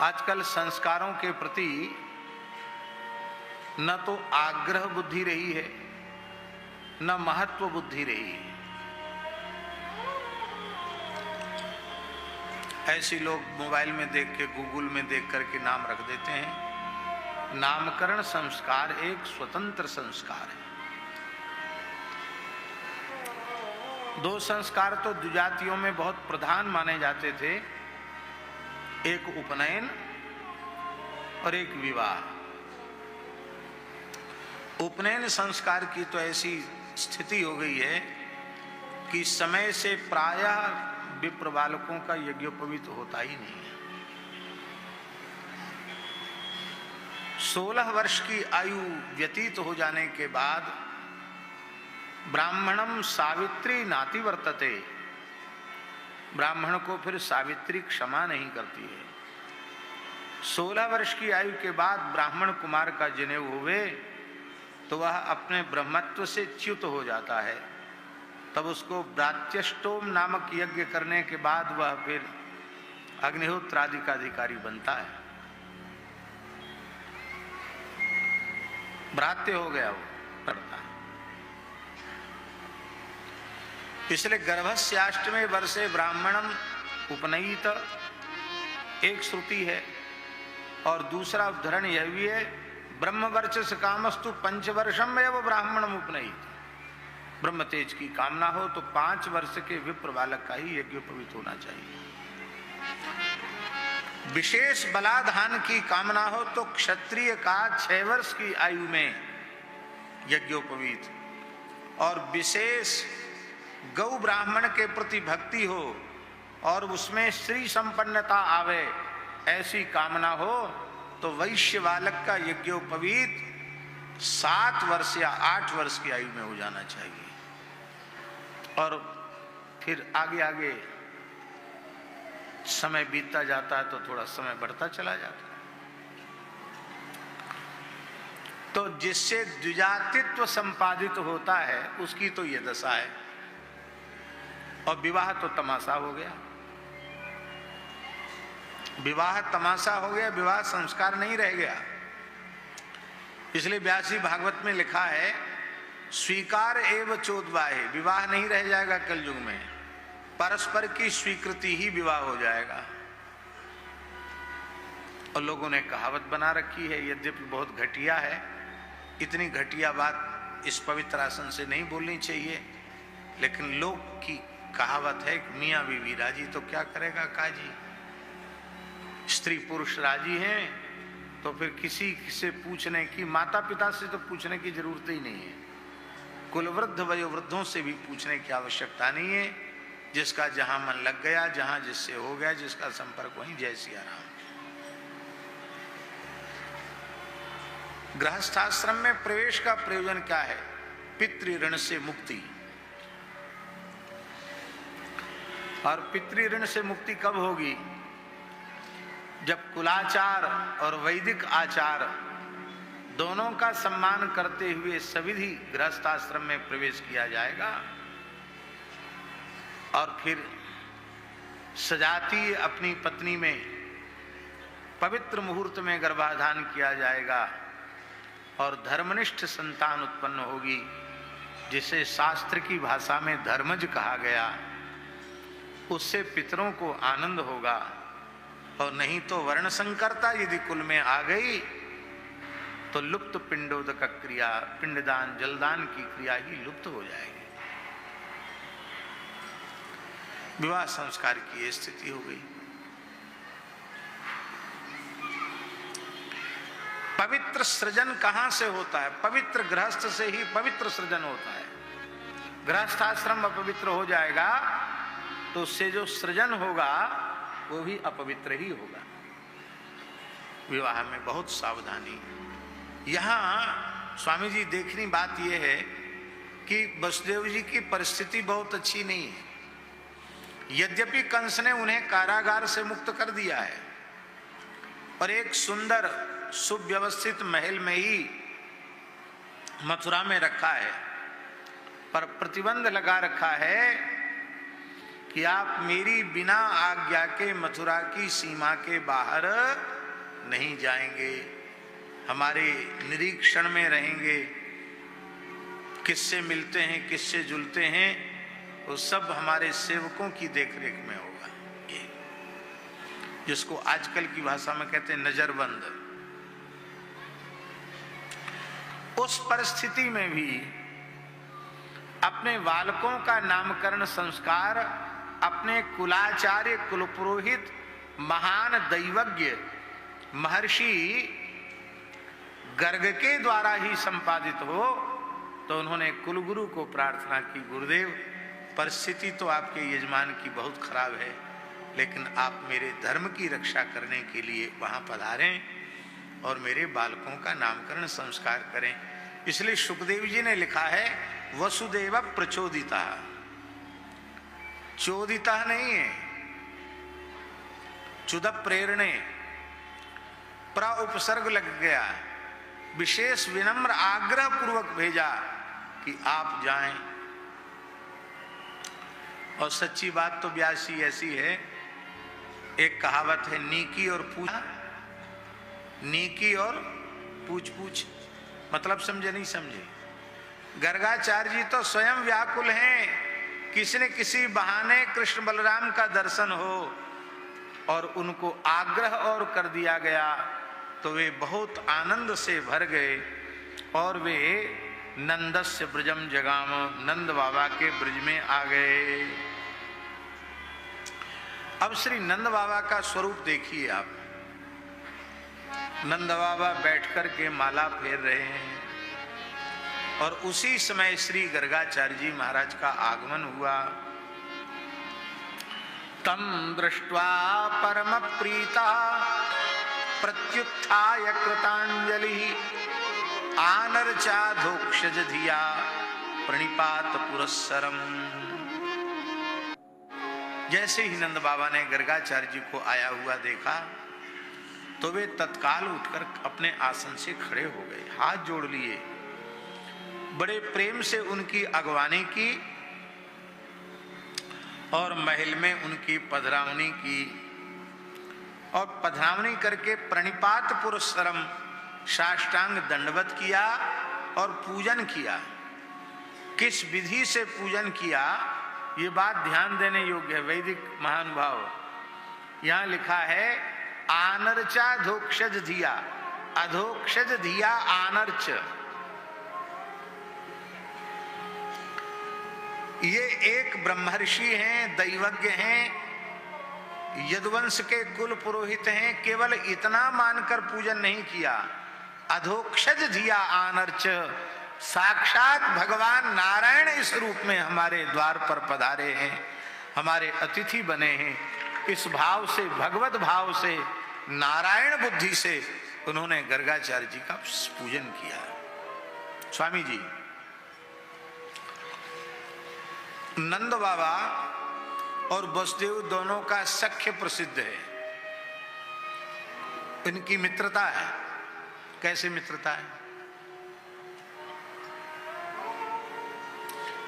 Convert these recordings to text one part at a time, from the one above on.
आजकल संस्कारों के प्रति न तो आग्रह बुद्धि रही है, न महत्व बुद्धि रही है। ऐसे लोग मोबाइल में देख के, गूगल में देख करके नाम रख देते हैं। नामकरण संस्कार एक स्वतंत्र संस्कार है। दो संस्कार तो द्विजातियों में बहुत प्रधान माने जाते थे, एक उपनयन और एक विवाह। उपनयन संस्कार की तो ऐसी स्थिति हो गई है कि समय से प्रायः विप्र बालकों का यज्ञोपवीत होता ही नहीं है। 16 वर्ष की आयु व्यतीत हो जाने के बाद ब्राह्मणम सावित्री नाति वर्तते, ब्राह्मण को फिर सावित्री क्षमा नहीं करती है। 16 वर्ष की आयु के बाद ब्राह्मण कुमार का जनेऊ हुए तो वह अपने ब्रह्मत्व से च्युत हो जाता है। तब उसको ब्रात्यष्टोम नामक यज्ञ करने के बाद वह फिर अग्निहोत्र आदि का अधिकारी बनता है। भ्रात्य हो गया वो करता है। इसलिए गर्भस्याष्टमे वर्षे ब्राह्मणम उपनयित एक श्रुति है, और दूसरा उद्धरण यह भी है, ब्रह्मवर्चस कामस्तु 5 वर्षम एवं ब्राह्मणम उपनयित। ब्रह्म तेज की कामना हो तो 5 वर्ष के विप्र बालक का ही यज्ञोपवीत होना चाहिए। विशेष बलाधान की कामना हो तो क्षत्रिय का 6 वर्ष की आयु में यज्ञोपवीत, और विशेष गौ ब्राह्मण के प्रति भक्ति हो और उसमें श्री संपन्नता आवे, ऐसी कामना हो तो वैश्य बालक का यज्ञोपवीत 7 वर्ष या 8 वर्ष की आयु में हो जाना चाहिए। और फिर आगे आगे समय बीतता जाता है तो थोड़ा समय बढ़ता चला जाता है। तो जिससे द्विजातित्व संपादित होता है उसकी तो ये दशा है। और विवाह तो तमाशा हो गया, विवाह तमाशा हो गया, विवाह संस्कार नहीं रह गया। इसलिए व्यासी भागवत में लिखा है, स्वीकार एवं चोदवाहे, विवाह नहीं रह जाएगा कलयुग में, परस्पर की स्वीकृति ही विवाह हो जाएगा। और लोगों ने कहावत बना रखी है, यद्यपि बहुत घटिया है, इतनी घटिया बात इस पवित्र आसन से नहीं बोलनी चाहिए, लेकिन लोग की कहावत है, मियाँ बीवी राजी तो क्या करेगा काजी। स्त्री पुरुष राजी हैं तो फिर किसी से पूछने की, माता पिता से तो पूछने की जरूरत ही नहीं है, कुलवृद्ध वयोवृद्धों से भी पूछने की आवश्यकता नहीं है। जिसका जहां मन लग गया, जहां जिससे हो गया, जिसका संपर्क वहीं जय सिया राम। गृहस्थाश्रम में प्रवेश का प्रयोजन क्या है? पितृ ऋण से मुक्ति। और पितृ ऋण से मुक्ति कब होगी? जब कुलाचार और वैदिक आचार दोनों का सम्मान करते हुए सविधि गृहस्थाश्रम में प्रवेश किया जाएगा, और फिर सजातीय अपनी पत्नी में पवित्र मुहूर्त में गर्भाधान किया जाएगा, और धर्मनिष्ठ संतान उत्पन्न होगी, जिसे शास्त्र की भाषा में धर्मज कहा गया। उससे पितरों को आनंद होगा, और नहीं तो वर्ण संकरता यदि कुल में आ गई तो लुप्त पिंडोदक क्रिया, पिंडदान जलदान की क्रिया ही लुप्त हो जाएगी। विवाह संस्कार की ये स्थिति हो गई। पवित्र सृजन कहां से होता है? पवित्र गृहस्थ से ही पवित्र सृजन होता है। गृहस्थाश्रम अपवित्र हो जाएगा तो उससे जो सृजन होगा वो भी अपवित्र ही होगा। विवाह में बहुत सावधानी। यहाँ स्वामी जी देखनी बात यह है कि वसुदेव जी की परिस्थिति बहुत अच्छी नहीं है। यद्यपि कंस ने उन्हें कारागार से मुक्त कर दिया है और एक सुंदर सुव्यवस्थित महल में ही मथुरा में रखा है, पर प्रतिबंध लगा रखा है कि आप मेरी बिना आज्ञा के मथुरा की सीमा के बाहर नहीं जाएंगे, हमारे निरीक्षण में रहेंगे, किससे मिलते हैं, किससे जुलते हैं, वो सब हमारे सेवकों की देखरेख में होगा। ये जिसको आजकल की भाषा में कहते हैं नजरबंद। उस परिस्थिति में भी अपने बालकों का नामकरण संस्कार अपने कुलाचार्य, कुलपुरोहित, महान दैवज्ञ महर्षि गर्ग के द्वारा ही संपादित हो, तो उन्होंने कुलगुरु को प्रार्थना की, गुरुदेव परिस्थिति तो आपके यजमान की बहुत खराब है, लेकिन आप मेरे धर्म की रक्षा करने के लिए वहां पधारें और मेरे बालकों का नामकरण संस्कार करें। इसलिए सुखदेव जी ने लिखा है वसुदेव प्रचोदिता, चोदिता नहीं है, चुद प्रेरणे, प्र उपसर्ग लग गया, विशेष विनम्र आग्रह पूर्वक भेजा कि आप जाएं। और सच्ची बात तो ब्यासी ऐसी है, एक कहावत है नीकी और पूछ, नीकी और पूछ पूछ, मतलब समझे नहीं समझे। गर्गाचार्य जी तो स्वयं व्याकुल हैं, किसी न किसी बहाने कृष्ण बलराम का दर्शन हो, और उनको आग्रह और कर दिया गया तो वे बहुत आनंद से भर गए और वे नंदस्य ब्रजम जगाम, नंद बाबा के ब्रज में आ गए। अब श्री नंद बाबा का स्वरूप देखिए आप। नंद बाबा बैठ कर के माला फेर रहे हैं और उसी समय श्री गर्गाचार्य जी महाराज का आगमन हुआ। तम दृष्ट्वा परम प्रीता प्रत्युत्थाय कृतांजलि आनर्चाधोक्षज धिया प्रणिपात पुरस्सरम। जैसे ही नंद बाबा ने गर्गाचार्य जी को आया हुआ देखा तो वे तत्काल उठकर अपने आसन से खड़े हो गए, हाथ जोड़ लिए, बड़े प्रेम से उनकी अगवानी की और महल में उनकी पधरावनी की, और पधरावनी करके प्रणिपात पुरस्सरम, साष्टांग दंडवत किया और पूजन किया। किस विधि से पूजन किया ये बात ध्यान देने योग्य है। वैदिक महानुभाव यहां लिखा है आनर्चा अधोक्षज धिया, अधोक्षज धिया आनर्च। ये एक ब्रह्मर्षि हैं, दैवज्ञ हैं, यदुवंश के कुल पुरोहित हैं, केवल इतना मानकर पूजन नहीं किया। अधोक्षज धिया आनर्च, साक्षात भगवान नारायण इस रूप में हमारे द्वार पर पधारे हैं, हमारे अतिथि बने हैं। इस भाव से, भगवत भाव से, नारायण बुद्धि से उन्होंने गर्गाचार्य जी का पूजन किया। स्वामी जी नंद बाबा और वसुदेव दोनों का सख्य प्रसिद्ध है, इनकी मित्रता है। कैसे मित्रता है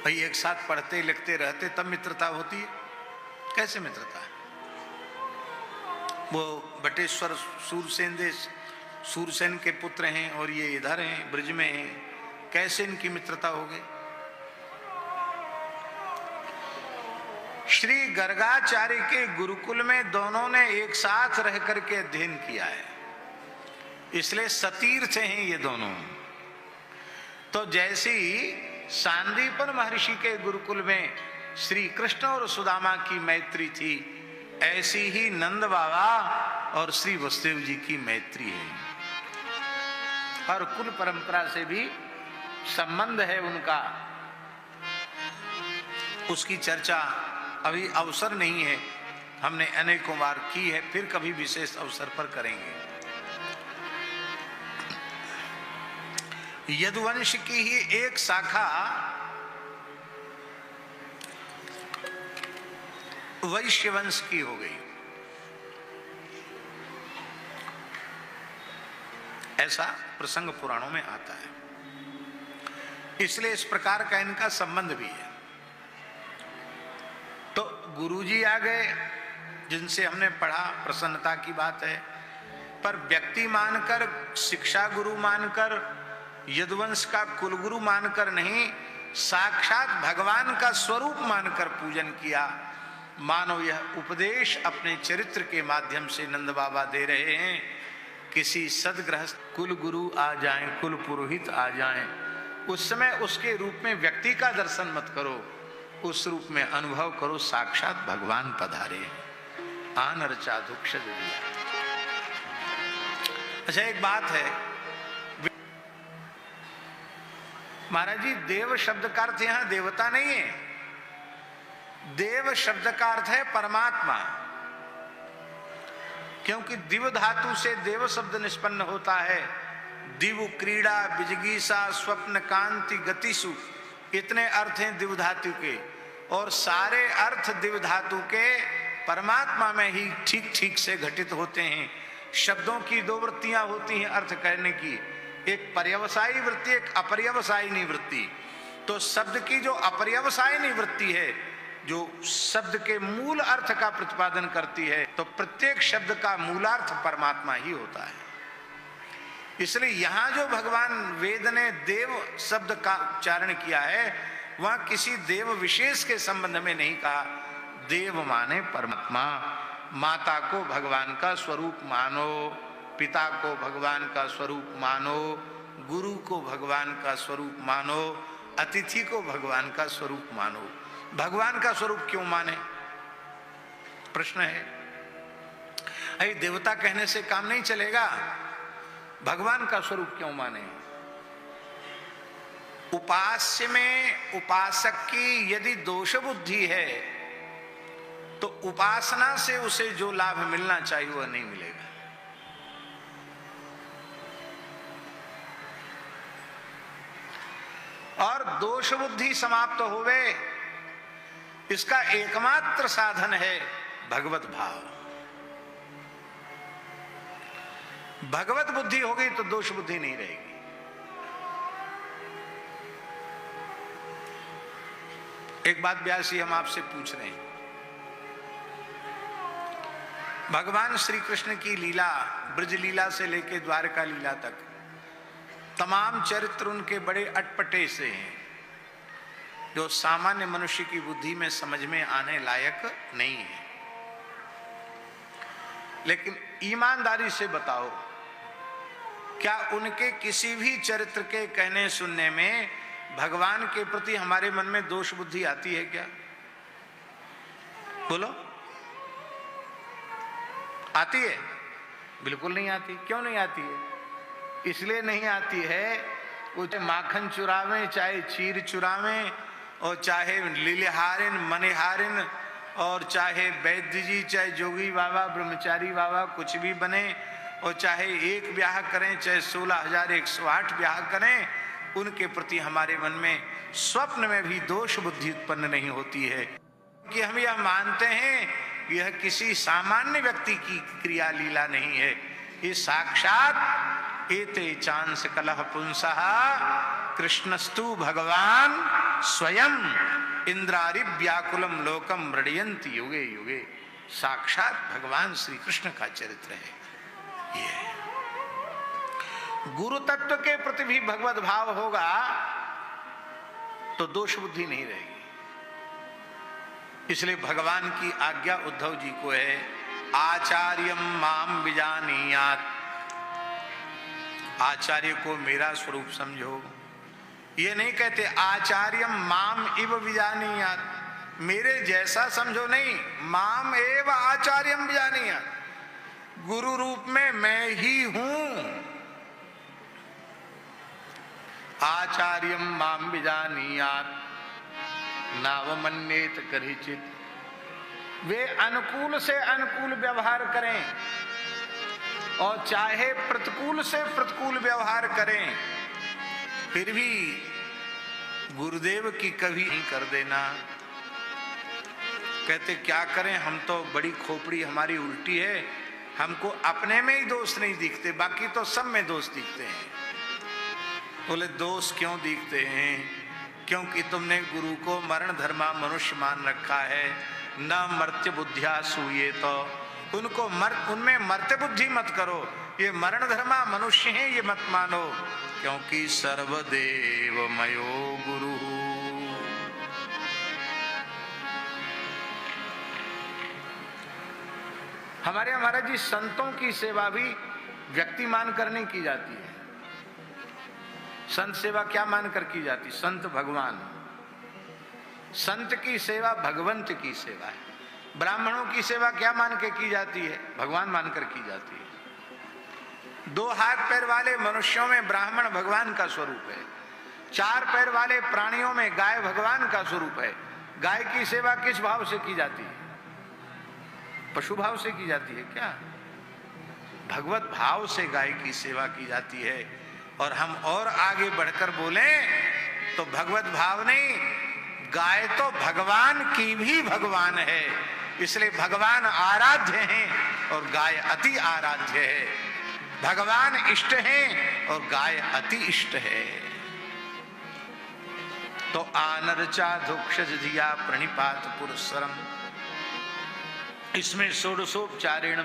भाई? एक साथ पढ़ते लिखते रहते तब मित्रता होती है। कैसे मित्रता है? वो बटेश्वर सूरसेन देश, सूरसेन के पुत्र हैं और ये इधर हैं, ब्रज में हैं, कैसे इनकी मित्रता हो गई? श्री गर्गाचार्य के गुरुकुल में दोनों ने एक साथ रह करके अध्ययन किया है, इसलिए सतीर्थ हैं ये दोनों। तो जैसी सांदीपन महर्षि के गुरुकुल में श्री कृष्ण और सुदामा की मैत्री थी, ऐसी ही नंद बाबा और श्री वसुदेव जी की मैत्री है, और कुल परंपरा से भी संबंध है उनका। उसकी चर्चा अभी अवसर नहीं है, हमने अनेकों बार की है, फिर कभी विशेष अवसर पर करेंगे। यदुवंश की ही एक शाखा वैश्यवंश की हो गई, ऐसा प्रसंग पुराणों में आता है। इसलिए इस प्रकार का इनका संबंध भी है। तो गुरुजी आ गए जिनसे हमने पढ़ा, प्रसन्नता की बात है। पर व्यक्ति मानकर, शिक्षा गुरु मानकर, यदुवंश का कुलगुरु मानकर नहीं, साक्षात भगवान का स्वरूप मानकर पूजन किया। मानो यह उपदेश अपने चरित्र के माध्यम से नंद बाबा दे रहे हैं। किसी सदगृहस्थ कुल गुरु आ जाएं, कुल पुरोहित आ जाएं, उस समय उसके रूप में व्यक्ति का दर्शन मत करो, उस रूप में अनुभव करो साक्षात भगवान पधारे। आन रचा दुख दिया। अच्छा, एक बात है महाराज जी, देव शब्द का अर्थ यहां देवता नहीं है। देव शब्द का अर्थ है परमात्मा, क्योंकि दिव धातु से देव शब्द निष्पन्न होता है। दिव क्रीड़ा, बिजगीसा, स्वप्न, कांति, गतिसु, इतने अर्थ हैं दिव धातु के, और सारे अर्थ दिव धातु के परमात्मा में ही ठीक ठीक से घटित होते हैं। शब्दों की दो वृत्तियां होती हैं अर्थ कहने की, एक पर्यवसायी वृत्ति, एक अपर्यवसायी वृत्ति। तो शब्द की जो अपर्यवसायी वृत्ति है, जो शब्द के मूल अर्थ का प्रतिपादन करती है, तो प्रत्येक शब्द का मूलार्थ परमात्मा ही होता है। इसलिए यहां जो भगवान वेद ने देव शब्द का उच्चारण किया है, वह किसी देव विशेष के संबंध में नहीं कहा। देव माने परमात्मा। माता को भगवान का स्वरूप मानो, पिता को भगवान का स्वरूप मानो, गुरु को भगवान का स्वरूप मानो, अतिथि को भगवान का स्वरूप मानो। भगवान का स्वरूप क्यों माने, प्रश्न है। अरे देवता कहने से काम नहीं चलेगा, भगवान का स्वरूप क्यों माने। उपास्य में उपासक की यदि दोष बुद्धि है, तो उपासना से उसे जो लाभ मिलना चाहिए वह नहीं मिलेगा। और दोष बुद्धि समाप्त होवे, इसका एकमात्र साधन है भगवत भाव। भगवत बुद्धि होगी तो दोष बुद्धि नहीं रहेगी। एक बात व्यास जी हम आपसे पूछ रहे हैं, भगवान श्री कृष्ण की लीला, ब्रज लीला से लेकर द्वारका लीला तक तमाम चरित्र उनके बड़े अटपटे से हैं, जो सामान्य मनुष्य की बुद्धि में समझ में आने लायक नहीं है। लेकिन ईमानदारी से बताओ, क्या उनके किसी भी चरित्र के कहने सुनने में भगवान के प्रति हमारे मन में दोष बुद्धि आती है क्या? बोलो, आती है? बिल्कुल नहीं आती। क्यों नहीं आती है? इसलिए नहीं आती है, वो चाहे माखन चुरावें, चाहे चीर चुरावें, और चाहे लीलेहारिन मनिहारिन, और चाहे वैद्य जी, चाहे जोगी बाबा, ब्रह्मचारी बाबा, कुछ भी बने, और चाहे एक ब्याह करें, चाहे 16,108 ब्याह करें, उनके प्रति हमारे मन में स्वप्न में भी दोष बुद्धि उत्पन्न नहीं होती है, कि हम यह मानते हैं यह किसी सामान्य व्यक्ति की क्रिया लीला नहीं है, ये साक्षात एते चांस कलह पुंसः कृष्णस्तु भगवान स्वयं इंद्रारि व्याकुलम लोकम मृडयन्ति युगे युगे। साक्षात भगवान श्री कृष्ण का चरित्र है ये। गुरु तत्व के प्रति भी भगवत भाव होगा तो दोष बुद्धि नहीं रहेगी। इसलिए भगवान की आज्ञा उद्धव जी को है, आचार्यम माम विजानीयात्, आचार्य को मेरा स्वरूप समझो। ये नहीं कहते आचार्यम माम इव विजानीयात्, मेरे जैसा समझो, नहीं, माम एव आचार्यम विजानीयात्, गुरु रूप में मैं ही हूं। आचार्यम माम विजानीयात् नावमन्येत करिचित। वे अनुकूल से अनुकूल व्यवहार करें और चाहे प्रतिकूल से प्रतिकूल व्यवहार करें, फिर भी गुरुदेव की कभी नहीं कर देना। कहते क्या करें, हम तो बड़ी खोपड़ी हमारी उल्टी है, हमको अपने में ही दोष नहीं दिखते, बाकी तो सब में दोष दिखते हैं। बोले दोष क्यों दिखते हैं? क्योंकि तुमने गुरु को मरण धर्मा मनुष्य मान रखा है, न मर्त्य बुद्धिया सूये, तो उनको उनमें मर्त्य बुद्धि मत करो, ये मरण धर्मा मनुष्य हैं ये मत मानो, क्योंकि सर्वदेव मयो गुरु। हमारे महाराज जी संतों की सेवा भी व्यक्ति मानकर नहीं की जाती है। संत सेवा क्या मानकर की जाती? संत भगवान। संत की सेवा भगवंत की सेवा है। ब्राह्मणों की सेवा क्या मान के की जाती है? भगवान मानकर की जाती है। 2 हाथ पैर वाले मनुष्यों में ब्राह्मण भगवान का स्वरूप है। 4 पैर वाले प्राणियों में गाय भगवान का स्वरूप है। गाय की सेवा किस भाव से की जाती है? पशु भाव से की जाती है क्या? भगवत भाव से गाय की सेवा की जाती है। और हम और आगे बढ़कर बोले तो भगवत भाव नहीं, गाय तो भगवान की भी भगवान है, इसलिए भगवान आराध्य हैं और गाय अति आराध्य है। भगवान इष्ट हैं और गाय अति इष्ट है। तो आनरचा धुक्षज धिया प्रणिपात पुरस्सरम, इसमें षोडशोपचारेण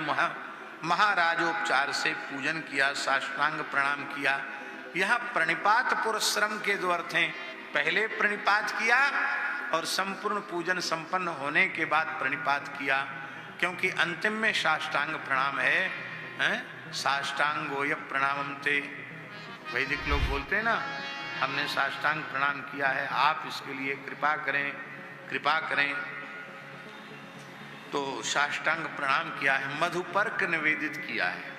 महाराजोपचार से पूजन किया, साष्टांग प्रणाम किया। यहाँ प्रणिपात पुरस्सरम के 2 अर्थ हैं। पहले प्रणिपात किया और संपूर्ण पूजन संपन्न होने के बाद प्रणिपात किया, क्योंकि अंतिम में साष्टांग प्रणाम है। साष्टांगोय प्रणामम ते, वैदिक लोग बोलते हैं ना, हमने साष्टांग प्रणाम किया है, आप इसके लिए कृपा करें, कृपा करें। तो साष्टांग प्रणाम किया है, मधुपर्क निवेदित किया है।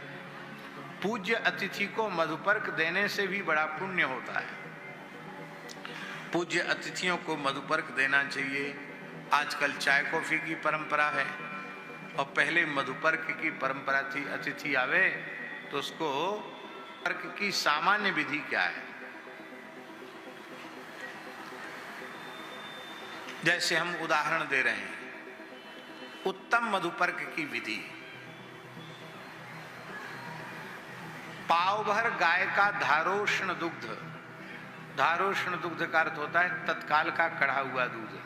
पूज्य अतिथि को मधुपर्क देने से भी बड़ा पुण्य होता है। पूज्य अतिथियों को मधुपर्क देना चाहिए। आजकल चाय कॉफी की परंपरा है और पहले मधुपर्क की परंपरा थी। अतिथि आवे तो उसको पर्क की सामान्य विधि क्या है? जैसे हम उदाहरण दे रहे हैं, उत्तम मधुपर्क की विधि, पाव भर गाय का धारोष्ण दुग्ध, धारोष्ण दुग्ध का अर्थ होता है तत्काल का कढ़ा हुआ दूध,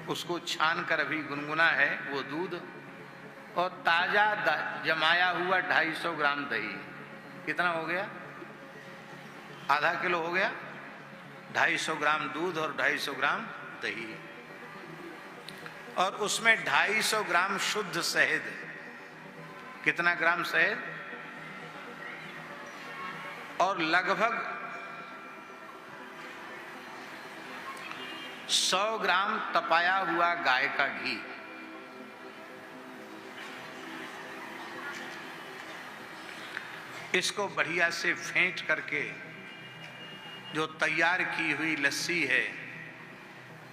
उसको छान कर अभी गुनगुना है वो दूध, और ताजा जमाया हुआ 250 ग्राम दही। कितना हो गया? आधा किलो हो गया। 250 ग्राम दूध और 250 ग्राम दही, और उसमें 250 ग्राम शुद्ध शहद। कितना ग्राम शहद? और लगभग 100 ग्राम तपाया हुआ गाय का घी। इसको बढ़िया से फेंट करके जो तैयार की हुई लस्सी है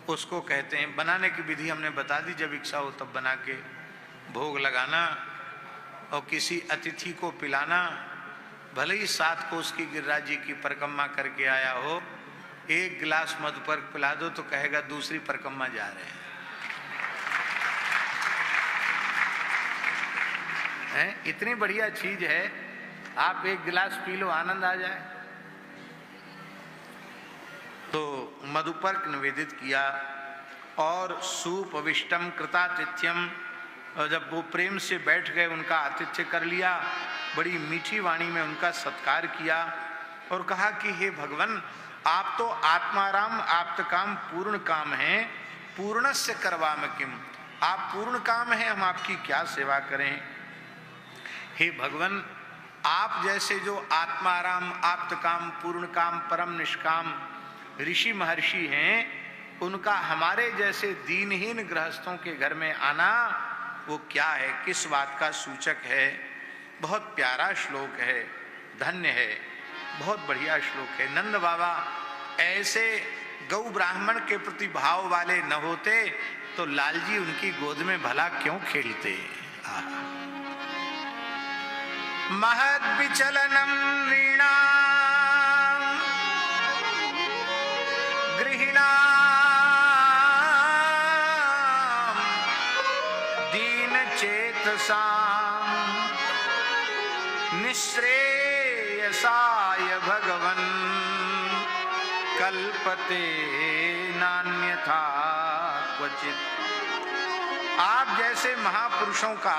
उसको कहते हैं, बनाने की विधि हमने बता दी, जब इच्छा हो तब बना के भोग लगाना और किसी अतिथि को पिलाना। भले ही 7 कोस की गिरिराज जी की परिक्रमा करके आया हो, 1 गिलास मधुपर्क पिला दो तो कहेगा दूसरी परिक्रमा जा रहे हैं। इतनी बढ़िया चीज है, आप 1 गिलास पी लो, आनंद आ जाए। तो मधुपर्क निवेदित किया और सुपविष्टम कृतातिथ्यम, और जब वो प्रेम से बैठ गए उनका आतिथ्य कर लिया, बड़ी मीठी वाणी में उनका सत्कार किया और कहा कि हे भगवान, आप तो आत्माराम आप्तकाम पूर्ण काम हैं, पूर्णस्य करवाम किम, आप पूर्ण काम हैं, हम आपकी क्या सेवा करें। हे भगवान, आप जैसे जो आत्माराम आप्तकाम पूर्ण काम परम निष्काम ऋषि महर्षि हैं, उनका हमारे जैसे दीनहीन गृहस्थों के घर में आना वो क्या है, किस बात का सूचक है। बहुत प्यारा श्लोक है, धन्य है, बहुत बढ़िया श्लोक है। नंद बाबा ऐसे गौ ब्राह्मण के प्रति भाव वाले न होते तो लालजी उनकी गोद में भला क्यों खेलते। महद विचलनम वीणा गृहिणा दीन चेतसा निःश्रेयसाय भगवन् कल्पते नान्यथा क्वचित्। आप जैसे महापुरुषों का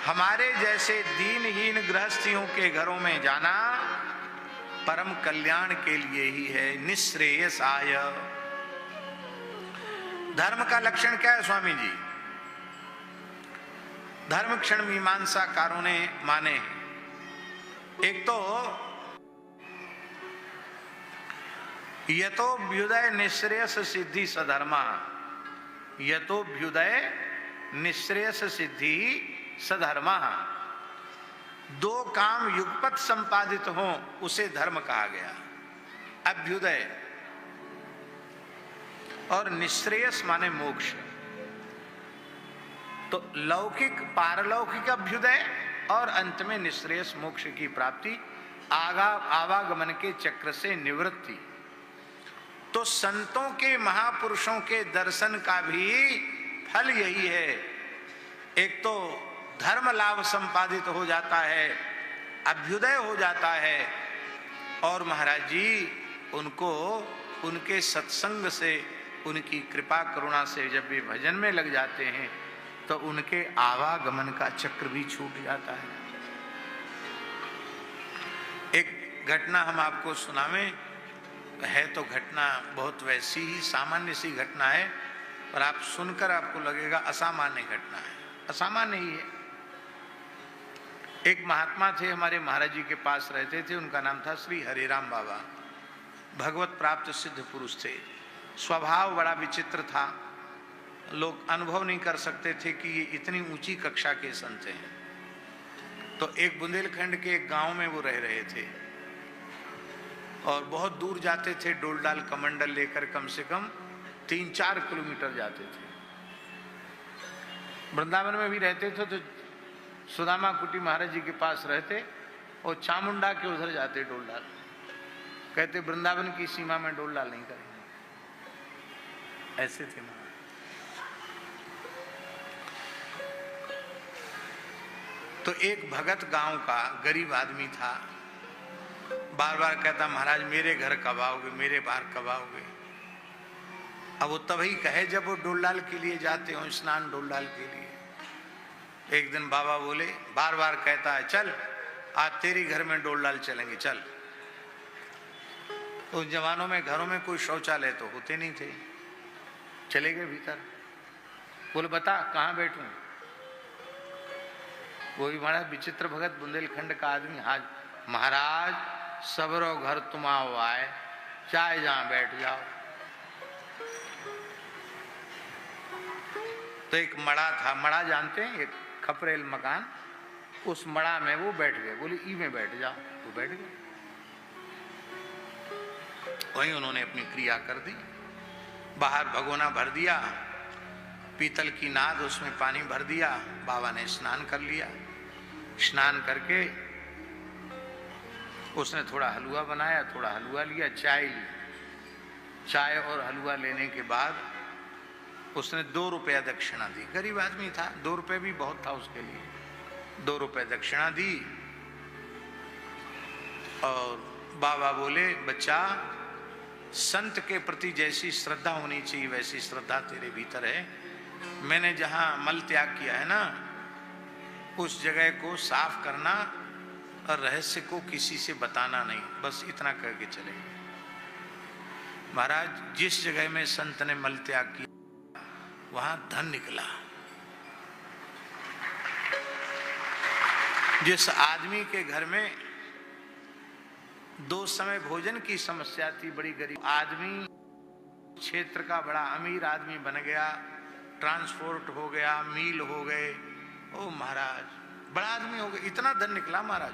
हमारे जैसे दीनहीन गृहस्थियों के घरों में जाना परम कल्याण के लिए ही है, निःश्रेयसाय। धर्म का लक्षण क्या है स्वामी जी? धर्म क्षण मीमांसाकारों ने माने हैं। एक तो यतोभ्युदय निःश्रेयस सिद्धि सधर्मा, यतोभ्युदय निःश्रेयस सिद्धि सधर्मा। दो काम युगपत संपादित हों उसे धर्म कहा गया। अभ्युदय और निःश्रेयस माने मोक्ष। तो लौकिक पारलौकिक अभ्युदय और अंत में निःश्रेयस मोक्ष की प्राप्ति, आवागमन के चक्र से निवृत्ति। तो संतों के महापुरुषों के दर्शन का भी फल यही है। एक तो धर्म लाभ संपादित हो जाता है, अभ्युदय हो जाता है, और महाराज जी उनको उनके सत्संग से, उनकी कृपा करुणा से जब भी भजन में लग जाते हैं तो उनके आवागमन का चक्र भी छूट जाता है। एक घटना हम आपको सुनावें, है तो घटना बहुत वैसी ही सामान्य सी घटना है, पर आप सुनकर आपको लगेगा असामान्य घटना है। असामान्य ही है। एक महात्मा थे, हमारे महाराज जी के पास रहते थे, उनका नाम था श्री हरिराम बाबा। भगवत प्राप्त सिद्ध पुरुष थे। स्वभाव बड़ा विचित्र था, लोग अनुभव नहीं कर सकते थे कि ये इतनी ऊंची कक्षा के संत हैं। तो एक बुंदेलखंड के एक गांव में वो रह रहे थे और बहुत दूर जाते थे, डोलडाल कमंडल लेकर कम से कम 3-4 किलोमीटर जाते थे। वृंदावन में भी रहते थे तो सुदामा कुटी महाराज जी के पास रहते और चामुंडा के उधर जाते डोलडाल। कहते वृंदावन की सीमा में डोलडाल नहीं करेंगे, ऐसे थे महाराज। तो एक भगत गांव का गरीब आदमी था, बार बार कहता महाराज मेरे घर कब आओगे, मेरे बाहर कब आओगे। अब वो तभी कहे जब वो डोलडाल के लिए जाते हो, स्नान डोलडाल के लिए। एक दिन बाबा बोले, बार बार कहता है चल आज तेरी घर में डोलडाल चलेंगे चल। तो उस जमानों में घरों में कोई शौचालय तो होते नहीं थे, चले गए भीतर। बोले बता कहाँ बैठूं। वो भी बड़ा विचित्र भगत बुंदेलखंड का आदमी, हाँ महाराज सबरो घर तुम आओ आए, चाहे जहां बैठ जाओ। तो एक मड़ा था, मड़ा जानते हैं, एक खपरेल मकान, उस मड़ा में वो बैठ गए। बोले ई में बैठ जाओ, वो बैठ गए। वहीं उन्होंने अपनी क्रिया कर दी। बाहर भगोना भर दिया, पीतल की नाद, उसमें पानी भर दिया। बाबा ने स्नान कर लिया। स्नान करके उसने थोड़ा हलवा बनाया, थोड़ा हलवा लिया, चाय ली। चाय और हलवा लेने के बाद उसने 2 रुपया दक्षिणा दी। गरीब आदमी था, 2 रुपये भी बहुत था उसके लिए। 2 रुपये दक्षिणा दी और बाबा बोले बच्चा संत के प्रति जैसी श्रद्धा होनी चाहिए वैसी श्रद्धा तेरे भीतर है। मैंने जहां मल त्याग किया है ना, उस जगह को साफ करना और रहस्य को किसी से बताना नहीं, बस इतना करके चले गए। महाराज जिस जगह में संत ने मल त्याग किया वहां धन निकला। जिस आदमी के घर में 2 समय भोजन की समस्या थी, बड़ी गरीब आदमी, क्षेत्र का बड़ा अमीर आदमी बन गया, ट्रांसपोर्ट हो गया, मील हो गए। ओ महाराज बड़ा आदमी हो गया, इतना धन निकला महाराज।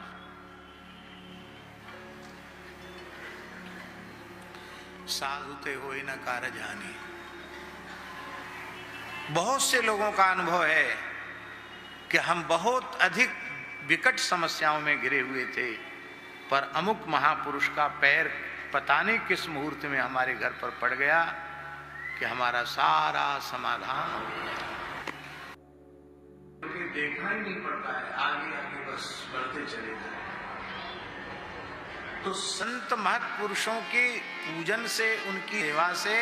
साधुते हो न कारज हानि। बहुत से लोगों का अनुभव है कि हम बहुत अधिक विकट समस्याओं में घिरे हुए थे, पर अमुक महापुरुष का पैर पता नहीं किस मुहूर्त में हमारे घर पर पड़ गया कि हमारा सारा समाधान हो गया। देखना ही नहीं पड़ता है, आगे आगे बस बढ़ते चले जाए। तो संत महापुरुषों के पूजन से, उनकी सेवा से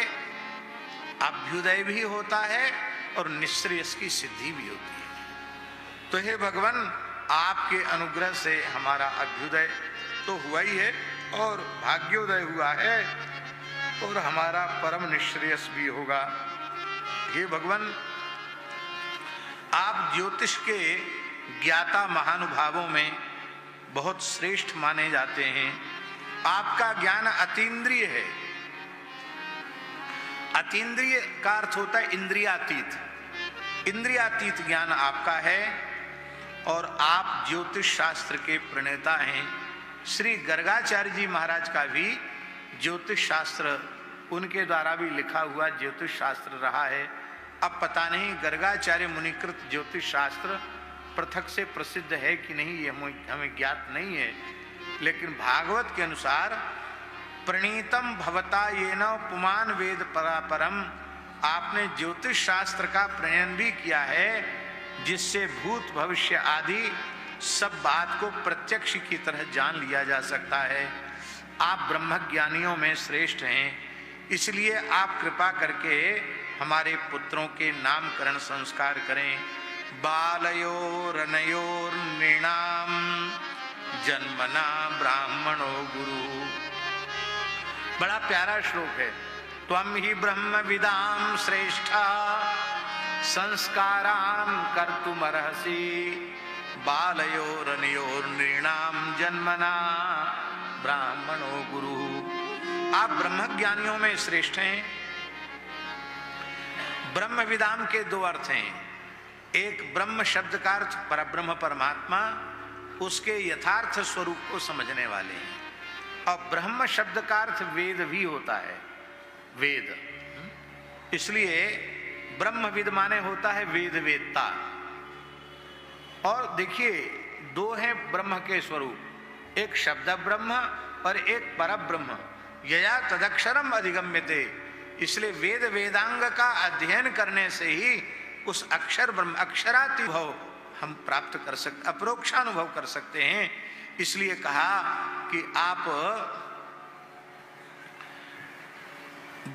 अभ्युदय भी होता है और निःश्रेयस की सिद्धि भी होती है। तो हे भगवान, आपके अनुग्रह से हमारा अभ्युदय तो हुआ ही है और भाग्योदय हुआ है और हमारा परम निःश्रेयस भी होगा। हे भगवान, आप ज्योतिष के ज्ञाता महानुभावों में बहुत श्रेष्ठ माने जाते हैं। आपका ज्ञान अतीन्द्रिय है। अतीन्द्रिय का अर्थ होता है इंद्रियातीत। इंद्रियातीत ज्ञान आपका है और आप ज्योतिष शास्त्र के प्रणेता हैं। श्री गर्गाचार्य जी महाराज का भी ज्योतिष शास्त्र, उनके द्वारा भी लिखा हुआ ज्योतिष शास्त्र रहा है। अब पता नहीं गर्गाचार्य मुनिकृत ज्योतिष शास्त्र पृथक से प्रसिद्ध है कि नहीं, ये हमें ज्ञात नहीं है। लेकिन भागवत के अनुसार प्रणीतम भवता येन पुमान वेद परापरम, आपने ज्योतिष शास्त्र का प्रणयन भी किया है, जिससे भूत भविष्य आदि सब बात को प्रत्यक्ष की तरह जान लिया जा सकता है। आप ब्रह्मज्ञानियों में श्रेष्ठ हैं, इसलिए आप कृपा करके हमारे पुत्रों के नामकरण संस्कार करें। बालयोरनयोर नृणाम जन्मना ब्राह्मणो गुरु। बड़ा प्यारा श्लोक है। त्वं हि ब्रह्म विदाम श्रेष्ठा संस्कारान कर्तुमर्हसि बालयोरनयोर नृणाम जन्मना ब्राह्मणो गुरु। आप ब्रह्मज्ञानियों में श्रेष्ठ हैं। ब्रह्म विदाम के दो अर्थ हैं। एक ब्रह्म शब्द का अर्थ परब्रह्म परमात्मा, उसके यथार्थ स्वरूप को समझने वाले हैं। और ब्रह्म शब्द का अर्थ वेद भी होता है। वेद, इसलिए ब्रह्मविद माने होता है वेद वेदता। और देखिए, दो हैं ब्रह्म के स्वरूप, एक शब्द ब्रह्म और एक परब्रह्म। यया तदक्षरम अधिगम्यते। इसलिए वेद वेदांग का अध्ययन करने से ही उस अक्षर ब्रह्म अक्षरातिभव हम प्राप्त कर सकते, अपरोक्षानुभव कर सकते हैं। इसलिए कहा कि आप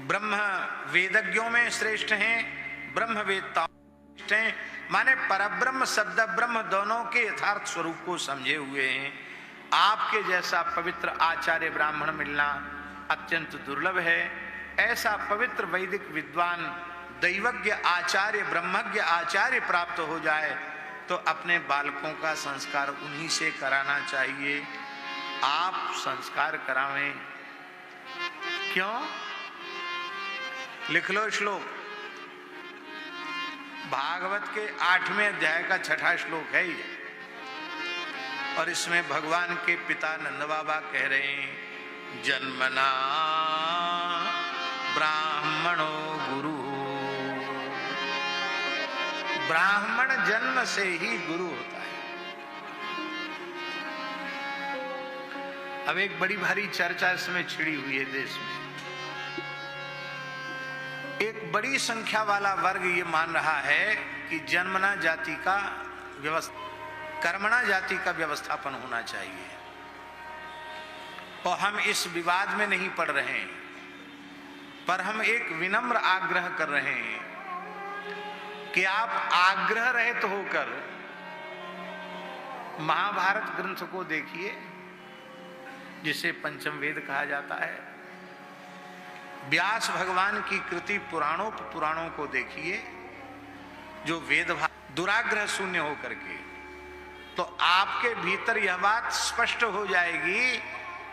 ब्रह्म वेदज्ञों में श्रेष्ठ हैं, ब्रह्म वेदताओं में श्रेष्ठ हैं। माने परब्रह्म शब्द ब्रह्म दोनों के यथार्थ स्वरूप को समझे हुए हैं। आपके जैसा पवित्र आचार्य ब्राह्मण मिलना अत्यंत दुर्लभ है। ऐसा पवित्र वैदिक विद्वान दैवज्ञ आचार्य ब्रह्मज्ञ आचार्य प्राप्त हो जाए तो अपने बालकों का संस्कार उन्हीं से कराना चाहिए। आप संस्कार करावें क्यों? लिख लो श्लोक, भागवत के 8वें अध्याय का 6ठा श्लोक है ये। और इसमें भगवान के पिता नंद बाबा कह रहे हैं, जन्मना ब्राह्मणो गुरु। ब्राह्मण जन्म से ही गुरु होता है। अब एक बड़ी भारी चर्चा इसमें छिड़ी हुई है देश में। एक बड़ी संख्या वाला वर्ग ये मान रहा है कि जन्मना जाति का कर्मणा जाति का व्यवस्थापन होना चाहिए। और हम इस विवाद में नहीं पड़ रहे हैं, पर हम एक विनम्र आग्रह कर रहे हैं कि आप आग्रह रहित होकर महाभारत ग्रंथ को देखिए, जिसे पंचम वेद कहा जाता है। व्यास भगवान की कृति पुराणों को देखिए, जो वेद दुराग्रह शून्य होकर के, तो आपके भीतर यह बात स्पष्ट हो जाएगी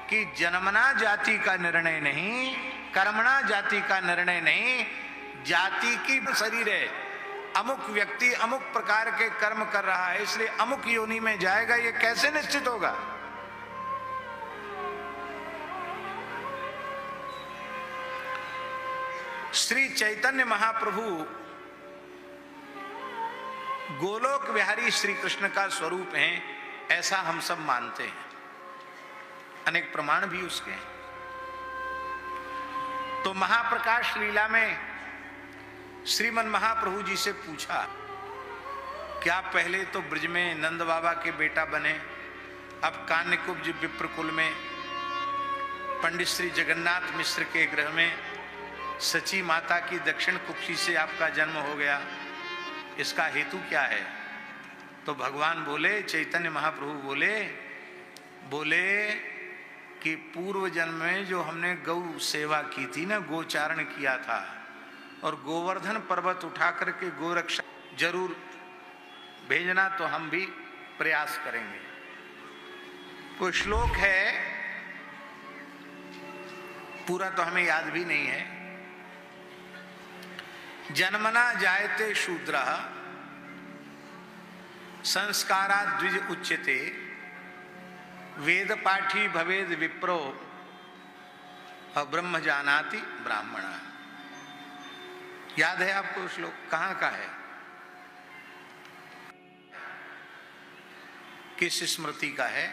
कि जन्मना जाति का निर्णय नहीं, कर्मणा जाति का निर्णय नहीं, जाति की शरीर है। अमुक व्यक्ति अमुक प्रकार के कर्म कर रहा है, इसलिए अमुक योनि में जाएगा, ये कैसे निश्चित होगा? श्री चैतन्य महाप्रभु गोलोक विहारी श्री कृष्ण का स्वरूप हैं, ऐसा हम सब मानते हैं। अनेक प्रमाण भी उसके हैं। तो महाप्रकाश लीला में श्रीमन महाप्रभु जी से पूछा, क्या पहले तो ब्रज में नंद बाबा के बेटा बने, अब कान्यकुब्ज विप्रकुल में पंडित श्री जगन्नाथ मिश्र के गृह में सची माता की दक्षिण कुक्षी से आपका जन्म हो गया। इसका हेतु क्या है? तो भगवान बोले, चैतन्य महाप्रभु बोले कि पूर्व जन्म में जो हमने गौ सेवा की थी ना, गोचारण किया था, और गोवर्धन पर्वत उठा करके गोरक्षा जरूर भेजना, तो हम भी प्रयास करेंगे। कोई श्लोक है, पूरा तो हमें याद भी नहीं है। जन्मना जायते शूद्रः संस्कारात् द्विज उच्यते, वेद पाठी भवेद विप्रो और ब्रह्म जानाति ब्राह्मण। याद है आपको श्लोक? कहाँ का है? किस स्मृति का है?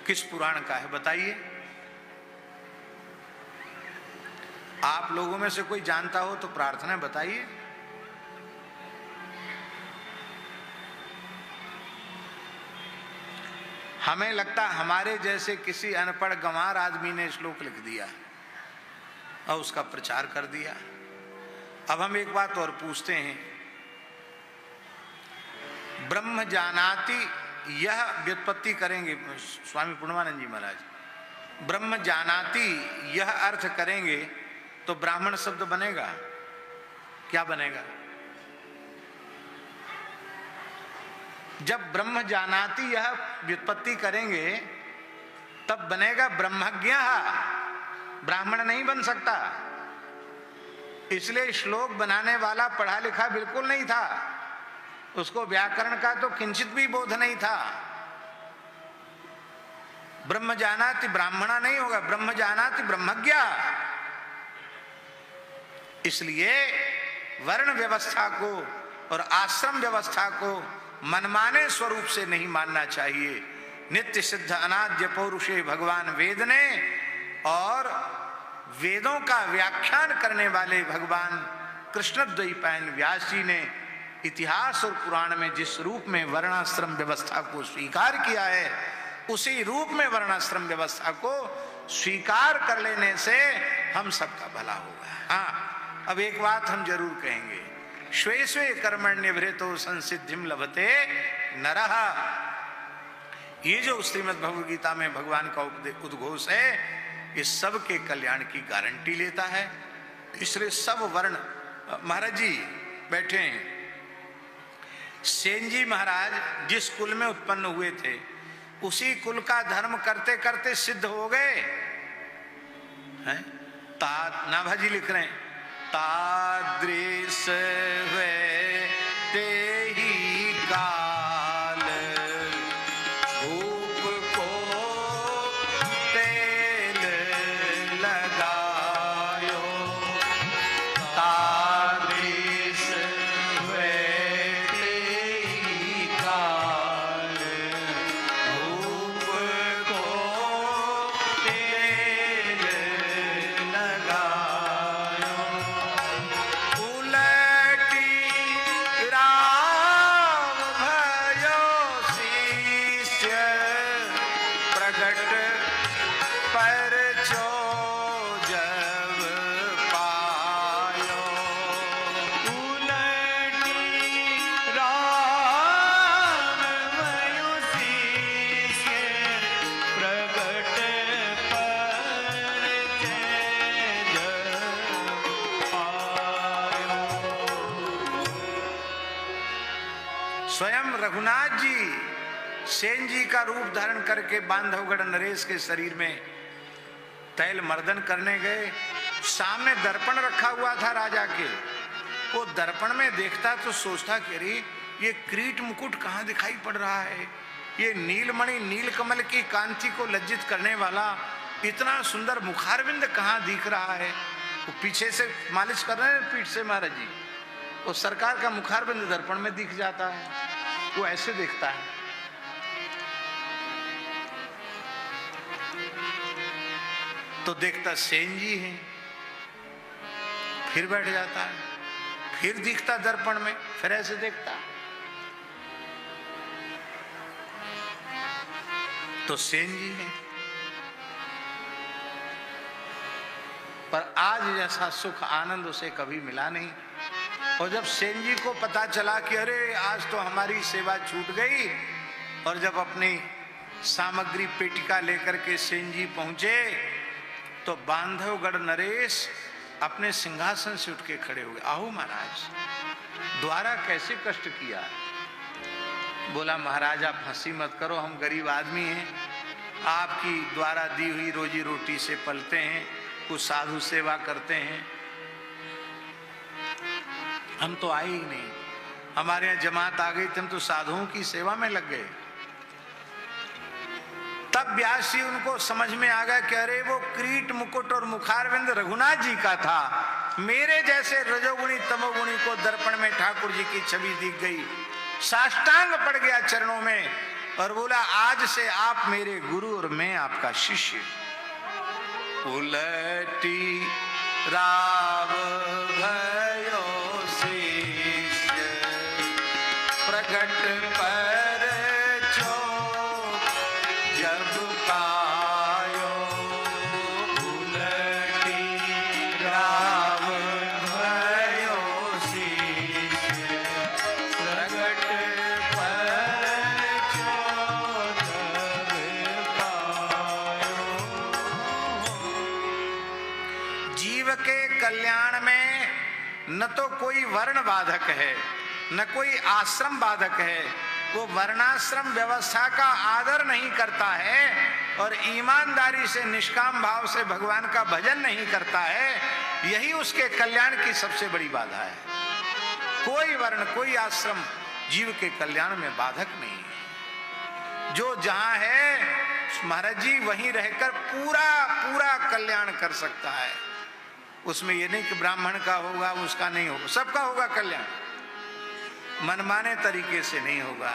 किस पुराण का है? बताइए। आप लोगों में से कोई जानता हो तो प्रार्थना बताइए। हमें लगता हमारे जैसे किसी अनपढ़ गंवार आदमी ने श्लोक लिख दिया और उसका प्रचार कर दिया। अब हम एक बात और पूछते हैं, ब्रह्म जानाति, यह व्युत्पत्ति करेंगे स्वामी पूर्णमानंद जी महाराज, ब्रह्म जानाति यह अर्थ करेंगे तो ब्राह्मण शब्द बनेगा? क्या बनेगा? जब ब्रह्म जानाति यह व्युत्पत्ति करेंगे तब बनेगा ब्रह्मज्ञ, ब्राह्मण नहीं बन सकता। इसलिए श्लोक बनाने वाला पढ़ा लिखा बिल्कुल नहीं था, उसको व्याकरण का तो किंचित भी बोध नहीं था। ब्रह्म जानाति ब्राह्मणा नहीं होगा, ब्रह्म जानाति ब्रह्मज्ञ। इसलिए वर्ण व्यवस्था को और आश्रम व्यवस्था को मनमाने स्वरूप से नहीं मानना चाहिए। नित्य सिद्ध अनाद्य पौरुषे भगवान वेद ने, और वेदों का व्याख्यान करने वाले भगवान कृष्णद्वैपायन व्यास जी ने इतिहास और पुराण में जिस रूप में वर्णाश्रम व्यवस्था को स्वीकार किया है, उसी रूप में वर्णाश्रम व्यवस्था को स्वीकार कर लेने से हम सबका भला होगा। हाँ, अब एक बात हम जरूर कहेंगे, स्वे स्वे कर्मण्यवृतो संसिद्धिम लभते नरः। ये जो श्रीमद् भगवद गीता में भगवान का उद्घोष है, इस सब के कल्याण की गारंटी लेता है। इसलिए सब वर्ण, महाराज जी बैठे हैं, सेन जी महाराज जिस कुल में उत्पन्न हुए थे उसी कुल का धर्म करते करते सिद्ध हो गए हैं। नाभाजी लिख रहे हैं, तादृश हुए ते ही काल धूप को तेल लगायो, तादृश हुए ते ही काल धूप को तेल लगायो। स्वयं रघुनाथ जी सेन जी का रूप धारण करके बांधवगढ़ नरेश के शरीर में तैल मर्दन करने गए। सामने दर्पण रखा हुआ था राजा के, वो दर्पण में देखता तो सोचता कि अरे ये क्रीट मुकुट कहाँ दिखाई पड़ रहा है, ये नीलमणि नीलकमल की कांति को लज्जित करने वाला इतना सुंदर मुखारविंद कहाँ दिख रहा है। वो पीछे से मालिश कर रहे हैं पीठ से महाराज जी, वो सरकार का मुखारविंद दर्पण में दिख जाता है, वो ऐसे देखता है। तो देखता सेन जी हैं, फिर बैठ जाता है, फिर दिखता दर्पण में, फिर ऐसे देखता तो सेन जी हैं। पर आज जैसा सुख आनंद उसे कभी मिला नहीं। और जब सेन जी को पता चला कि अरे आज तो हमारी सेवा छूट गई, और जब अपनी सामग्री पेटिका लेकर के सेन जी पहुंचे तो बांधवगढ़ नरेश अपने सिंहासन से उठ के खड़े हो गए। आओ महाराज, द्वारा कैसे कष्ट किया। बोला महाराज आप हंसी मत करो, हम गरीब आदमी हैं, आपकी द्वारा दी हुई रोजी रोटी से पलते हैं, कुछ साधु सेवा करते हैं, हम तो आए ही नहीं, हमारे यहाँ जमात आ गई तो हम तो साधुओं की सेवा में लग गए। तब व्यास जी उनको समझ में आ गया कि अरे वो क्रीट मुकुट और मुखारविंद रघुनाथ जी का था। मेरे जैसे रजोगुणी तमोगुणी को दर्पण में ठाकुर जी की छवि दिख गई, साष्टांग पड़ गया चरणों में और बोला आज से आप मेरे गुरु और मैं आपका शिष्य। उलटी राव भयो शिष्य प्रगट पर जो जब पायो। उलटी राव भयो शिष्य प्रगट पर जो जब पायो। जीव के कल्याण में न तो कोई वर्ण बाधक है न कोई आश्रम बाधक है। वो वर्णाश्रम व्यवस्था का आदर नहीं करता है और ईमानदारी से निष्काम भाव से भगवान का भजन नहीं करता है, यही उसके कल्याण की सबसे बड़ी बाधा है। कोई वर्ण कोई आश्रम जीव के कल्याण में बाधक नहीं है। जो जहां है महाराज जी वहीं रहकर पूरा पूरा कल्याण कर सकता है। उसमें ये नहीं कि ब्राह्मण का होगा उसका नहीं होगा, सबका होगा कल्याण, मनमाने तरीके से नहीं होगा।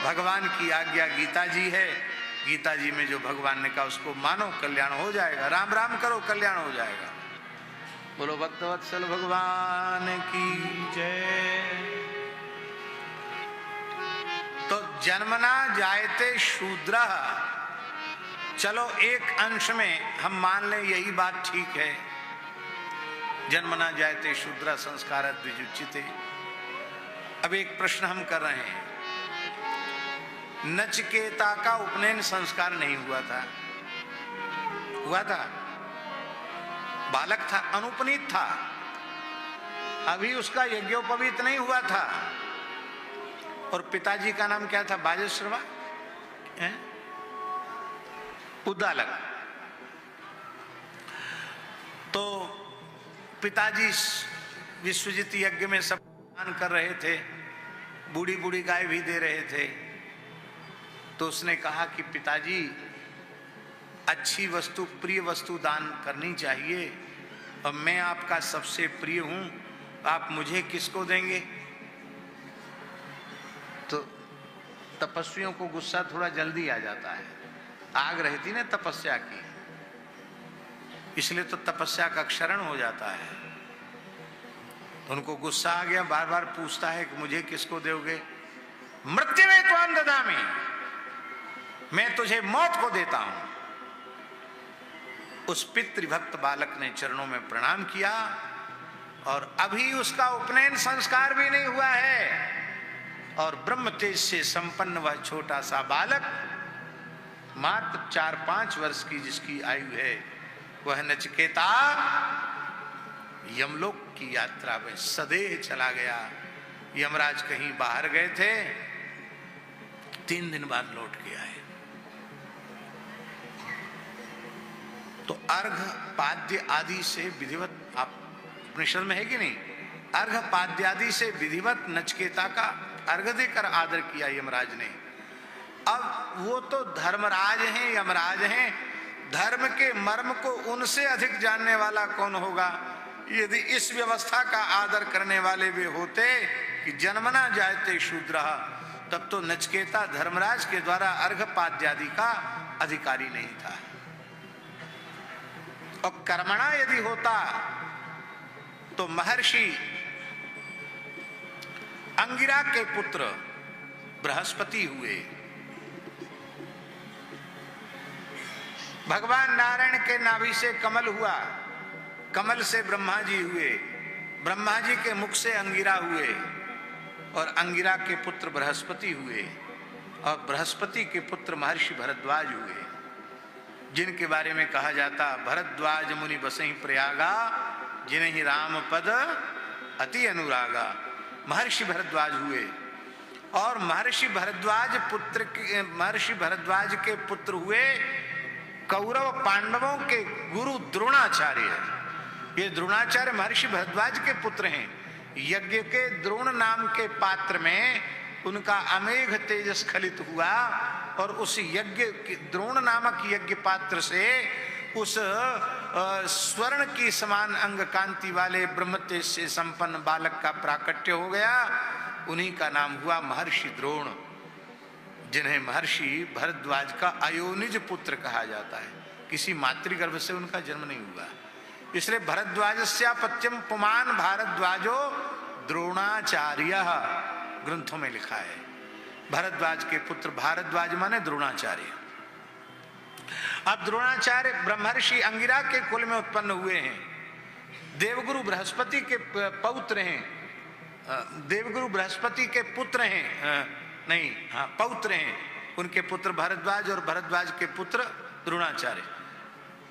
भगवान की आज्ञा गीता जी है, गीता जी में जो भगवान ने कहा उसको मानो, कल्याण हो जाएगा। राम राम करो, कल्याण हो जाएगा। बोलो भक्तवत्सल भगवान की जय। तो जन्मना जायते शूद्र, चलो एक अंश में हम मान लें यही बात ठीक है, जन्मना जायते शूद्र संस्कार द्विजुचिते। अब एक प्रश्न हम कर रहे हैं, नचिकेता का उपनयन संस्कार नहीं हुआ था, हुआ था? बालक था, अनुपनीत था, अभी उसका यज्ञोपवीत नहीं हुआ था। और पिताजी का नाम क्या था? बाजश्रवा, उद्दालक। तो पिताजी विश्वजित यज्ञ में सब दान कर रहे थे, बूढ़ी बूढ़ी गाय भी दे रहे थे। तो उसने कहा कि पिताजी अच्छी वस्तु प्रिय वस्तु दान करनी चाहिए और मैं आपका सबसे प्रिय हूं, आप मुझे किसको देंगे? तो तपस्वियों को गुस्सा थोड़ा जल्दी आ जाता है, आग रहती ना तपस्या की, इसलिए तो तपस्या का क्षरण हो जाता है। तो उनको गुस्सा आ गया, बार बार पूछता है कि मुझे किसको दोगे? मृत्यु में तो अंधदामी, मैं तुझे मौत को देता हूं। उस पितृभक्त बालक ने चरणों में प्रणाम किया और अभी उसका उपनयन संस्कार भी नहीं हुआ है और ब्रह्म तेज से संपन्न वह छोटा सा बालक मात्र 4-5 वर्ष की जिसकी आयु है, वह नचिकेता यमलोक की यात्रा में सदेह चला गया। यमराज कहीं बाहर गए थे, 3 दिन बाद लौट के आए। तो अर्घ पाद्य आदि से विधिवत, आप उपनिषद में है कि नहीं, अर्घ पाद्य आदि से विधिवत नचिकेता का अर्घ देकर आदर किया यमराज ने। अब वो तो धर्मराज हैं, यमराज हैं, धर्म के मर्म को उनसे अधिक जानने वाला कौन होगा? यदि इस व्यवस्था का आदर करने वाले वे होते कि जन्मना जायते शूद्र, तब तो नचिकेता धर्मराज के द्वारा अर्घपाद्यादि का अधिकारी नहीं था। और कर्मणा यदि होता तो महर्षि अंगिरा के पुत्र बृहस्पति हुए, भगवान नारायण के नाभि से कमल हुआ, कमल से ब्रह्मा जी हुए, ब्रह्मा जी के मुख से अंगिरा हुए और अंगिरा के पुत्र बृहस्पति हुए और बृहस्पति के पुत्र महर्षि भरद्वाज हुए, जिनके बारे में कहा जाता भरद्वाज मुनि बसई प्रयागा जिन्हीं राम पद अति अनुरागा। महर्षि भरद्वाज हुए और महर्षि भरद्वाज के पुत्र हुए कौरव पांडवों के गुरु द्रोणाचार्य। ये द्रोणाचार्य महर्षि भरद्वाज के पुत्र हैं। यज्ञ के द्रोण नाम के पात्र में उनका अमेघ तेज स्खलित हुआ और उस यज्ञ द्रोण नामक यज्ञ पात्र से उस स्वर्ण की समान अंग कांति वाले ब्रह्म तेज से संपन्न बालक का प्राकट्य हो गया। उन्हीं का नाम हुआ महर्षि द्रोण, जिन्हें महर्षि भरद्वाज का अयोनिज पुत्र कहा जाता है। किसी मातृगर्भ से उनका जन्म नहीं हुआ, इसलिए भरद्वाजस्यापत्यम पुमान भारद्वाजो द्रोणाचार्य ग्रंथों में लिखा है। भरद्वाज के पुत्र भारद्वाज माने द्रोणाचार्य। अब द्रोणाचार्य ब्रह्मर्षि अंगिरा के कुल में उत्पन्न हुए हैं। देवगुरु बृहस्पति के पौत्र हैं, देवगुरु बृहस्पति के पुत्र हैं, नहीं हाँ पौत्र हैं। उनके पुत्र भरद्वाज और भरद्वाज के पुत्र द्रोणाचार्य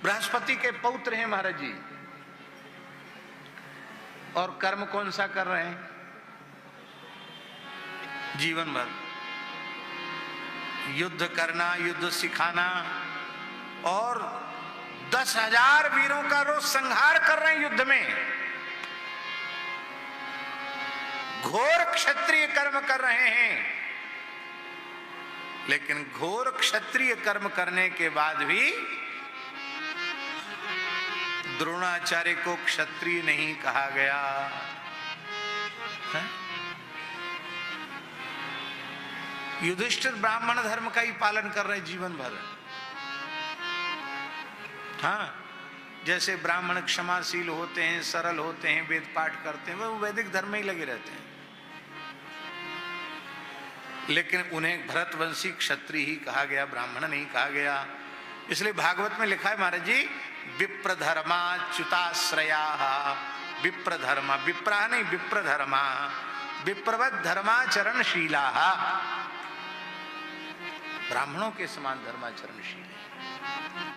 बृहस्पति के पौत्र हैं महाराज जी। और कर्म कौन सा कर रहे हैं? जीवन भर युद्ध करना, युद्ध सिखाना और 10,000 वीरों का रोज संहार कर रहे हैं युद्ध में। घोर क्षत्रिय कर्म कर रहे हैं, लेकिन घोर क्षत्रिय कर्म करने के बाद भी द्रोणाचार्य को क्षत्रिय नहीं कहा गया है? युधिष्ठिर ब्राह्मण धर्म का ही पालन कर रहे जीवन भर। हाँ, जैसे ब्राह्मण क्षमाशील होते हैं, सरल होते हैं, वेद पाठ करते हैं, वो वैदिक धर्म में ही लगे रहते हैं। लेकिन उन्हें भरतवंशी क्षत्रिय ही कहा गया, ब्राह्मण नहीं कहा गया। इसलिए भागवत में लिखा है महाराज जी, विप्रधर्मा च्युताश्रया, विप्रधर्मा, विप्रा नहीं विप्रधर्मा, विप्रवत धर्माचरणशीला, ब्राह्मणों के समान धर्माचरणशील है।